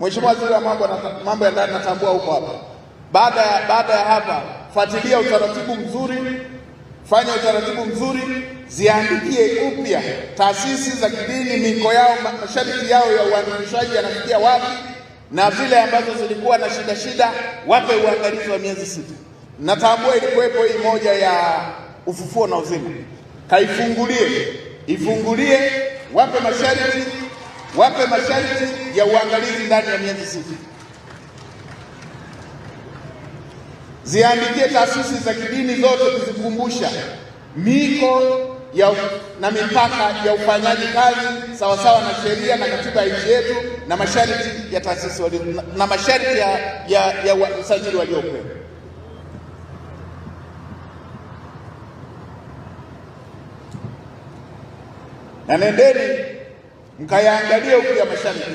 Mheshimiwa Waziri wa mambo ya ndani, natambua huko hapa. Baada ya hapa, fuatilia utaratibu mzuri, fanya utaratibu mzuri, ziandikie upya taasisi za kidini, miko yao, masharti yao ya uandikishaji yanafikia wapi, na vile ambazo zilikuwa na shida wape uangalizi wa miezi 6. Natambua ilikuwepo hii moja ya ufufuo na uzima, ifungulie, wape masharti ya uangalizi ndani ya miezi 6. Ziandikie taasisi za kidini zote kuzikumbusha miko na mipaka ya ufanyaji kazi sawasawa na sheria na katiba ya nchi yetu na masharti ya taasisi na masharti ya usajili waliopewa. Na nendeni mkayaangalie huku ya masharti.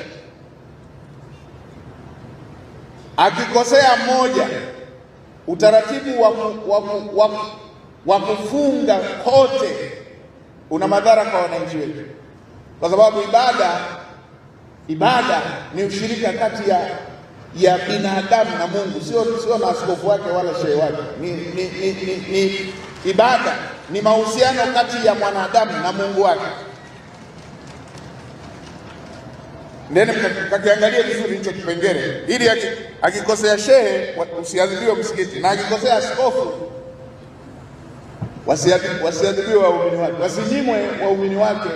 Akikosea mmoja, utaratibu wa kufunga kote una madhara kwa wananchi wetu, kwa sababu ibada ni ushirika kati ya binadamu na Mungu, sio na askofu wake wala shehe wake. Ni ibada, ni mahusiano kati ya mwanadamu na Mungu wake. Ndeni mkakiangalia vizuri hicho kipengele, ili akikosea shehe usiadhibiwe msikiti, na akikosea askofu wasiadhibiwe waumini wake, wasinyimwe waumini wake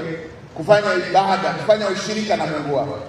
kufanya ibada, kufanya ushirika na Mungu wao.